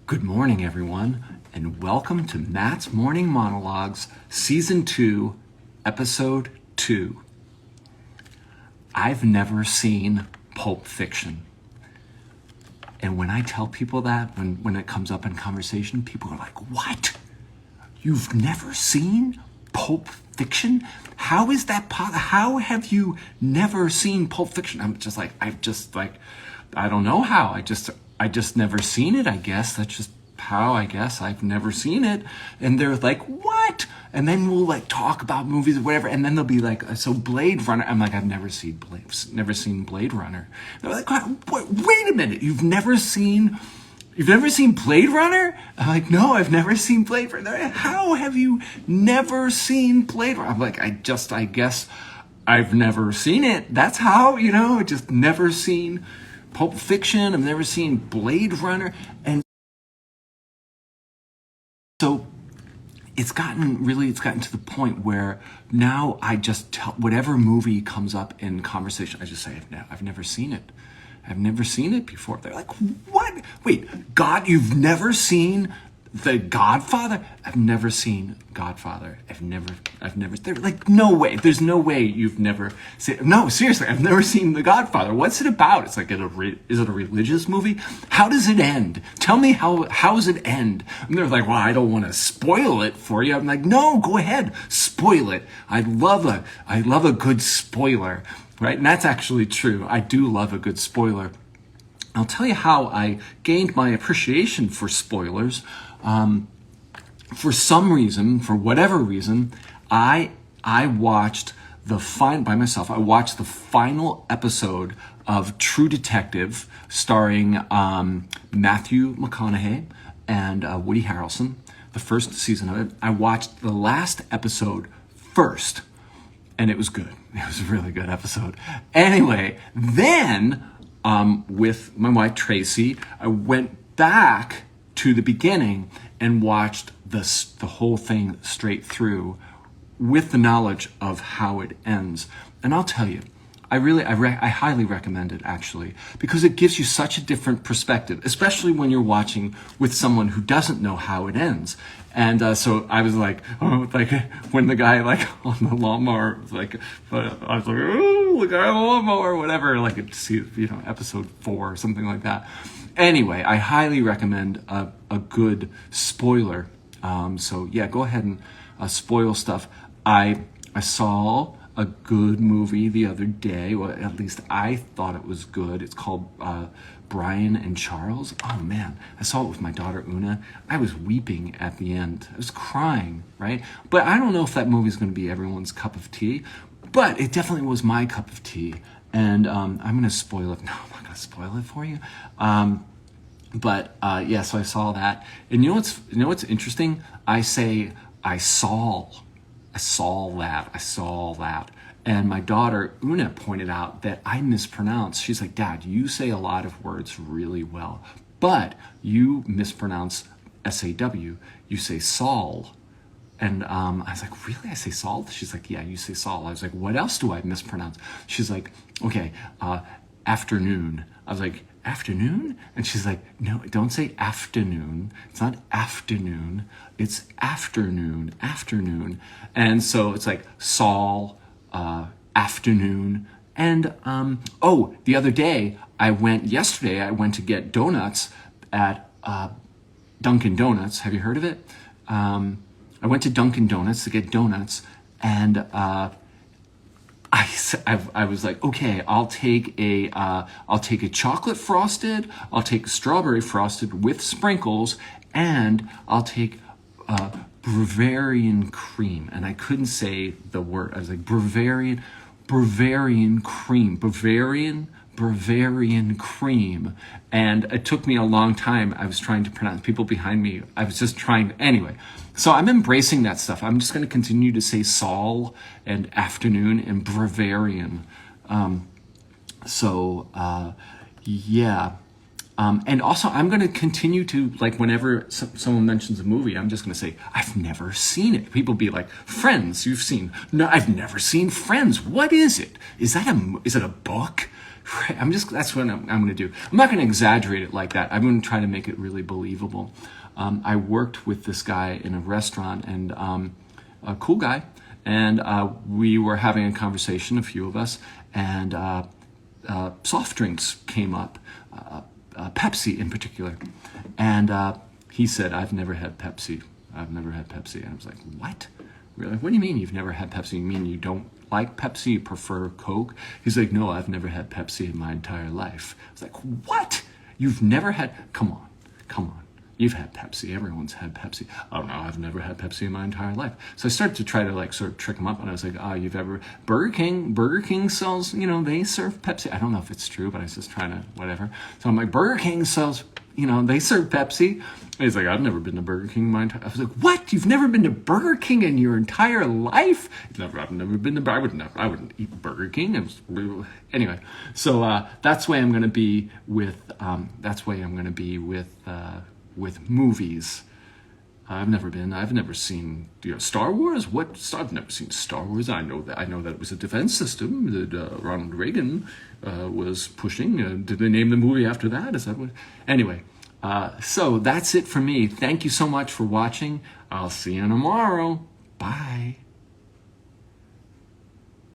Good morning, everyone, and welcome to Matt's Morning Monologues, Season 2, Episode 2. I've never seen Pulp Fiction. And when I tell people that, when it comes up in conversation, people are like, what? You've never seen Pulp Fiction? How is that possible? How have you never seen Pulp Fiction? I don't know how. I just never seen it, I guess. That's just how, I guess. I've never seen it. And they're like, what? And then we'll like talk about movies or whatever. And then they'll be like, so Blade Runner. I'm like, I've never seen Blade Runner. They're like, wait a minute. You've never seen Blade Runner? I'm like, no, I've never seen Blade Runner. How have you never seen Blade Runner? I'm like, I guess I've never seen it. That's how, just never seen Pulp Fiction. I've never seen Blade Runner. And so it's gotten to the point where now I just tell whatever movie comes up in conversation, I just say, I've never seen it. I've never seen it before. They're like, what? Wait, God, you've never seen The Godfather? I've never seen Godfather. I've never, they're like, no way. There's no way you've never seen, no, seriously, I've never seen The Godfather. What's it about? It's like, is it a religious movie? How does it end? Tell me how does it end? And they're like, well, I don't want to spoil it for you. I'm like, no, go ahead, spoil it. I love a good spoiler. Right? And that's actually true. I do love a good spoiler. I'll tell you how I gained my appreciation for spoilers. For some reason, for whatever reason, I watched by myself. I watched the final episode of True Detective, starring Matthew McConaughey and Woody Harrelson. The first season of it. I watched the last episode first. And it was good. It was a really good episode. Anyway, then with my wife Tracy, I went back to the beginning and watched the whole thing straight through with the knowledge of how it ends. And I'll tell you, I highly recommend it, actually, because it gives you such a different perspective, especially when you're watching with someone who doesn't know how it ends. And so I was like, when the guy on the lawnmower, I was like, oh, the guy on the lawnmower, or whatever, see, episode 4 or something like that. Anyway, I highly recommend a good spoiler. So yeah, go ahead and spoil stuff. I saw a good movie the other day. Well, at least I thought it was good. It's called Brian and Charles. Oh man, I saw it with my daughter Una. I was weeping at the end. I was crying, right? But I don't know if that movie's going to be everyone's cup of tea, but it definitely was my cup of tea. And I'm going to spoil it. No, I'm not going to spoil it for you. But so I saw that. And you know what's interesting? I saw that. And my daughter, Una, pointed out that I mispronounce. She's like, Dad, you say a lot of words really well, but you mispronounce S-A-W. You say Saul. And I was like, really? I say Saul? She's like, yeah, you say Saul. I was like, what else do I mispronounce? She's like, okay, afternoon. I was like, afternoon? And she's like, no, don't say afternoon. It's not afternoon. It's afternoon. And so it's like Saul, afternoon. And the other day I went to get donuts at Dunkin' Donuts. Have you heard of it? I went to Dunkin' Donuts to get donuts, and I was like, okay, I'll take a chocolate frosted, I'll take a strawberry frosted with sprinkles, and I'll take Bavarian cream. And I couldn't say the word. I was like, Bavarian cream, Bavarian cream. And it took me a long time. I was trying to pronounce, people behind me, I was just trying, anyway. So I'm embracing that stuff. I'm just going to continue to say Saul and afternoon and Bavarian. Yeah. And also, I'm going to continue to, whenever someone mentions a movie, I'm just going to say, I've never seen it. People be like, Friends, you've seen. No, I've never seen Friends. What is it? Is it a book? Right. That's what I'm going to do. I'm not going to exaggerate it like that. I'm going to try to make it really believable. I worked with this guy in a restaurant, and a cool guy, and we were having a conversation, a few of us, and soft drinks came up, Pepsi in particular. And he said, I've never had Pepsi. I've never had Pepsi. And I was like, what? Really? What do you mean you've never had Pepsi? You mean you don't like Pepsi? You prefer Coke? He's like, no, I've never had Pepsi in my entire life. I was like, what? You've never had? Come on. You've had Pepsi. Everyone's had Pepsi. Oh no, I've never had Pepsi in my entire life. So I started to try to like sort of trick him up, and I was like, you've ever, Burger King sells, they serve Pepsi. I don't know if it's true, but I was just trying to, whatever. So I'm like, Burger King sells, they serve Pepsi. And he's like, I've never been to Burger King in my entire, I was like, what? You've never been to Burger King in your entire life? I've never been to, I wouldn't eat Burger King. It was, anyway, so that's why I'm going to be with, with movies. I've never seen Star Wars. I've never seen Star Wars. I know that it was a defense system that Ronald Reagan was pushing. Did they name the movie after that? Is that what? Anyway, so that's it for me. Thank you so much for watching. I'll see you tomorrow. Bye.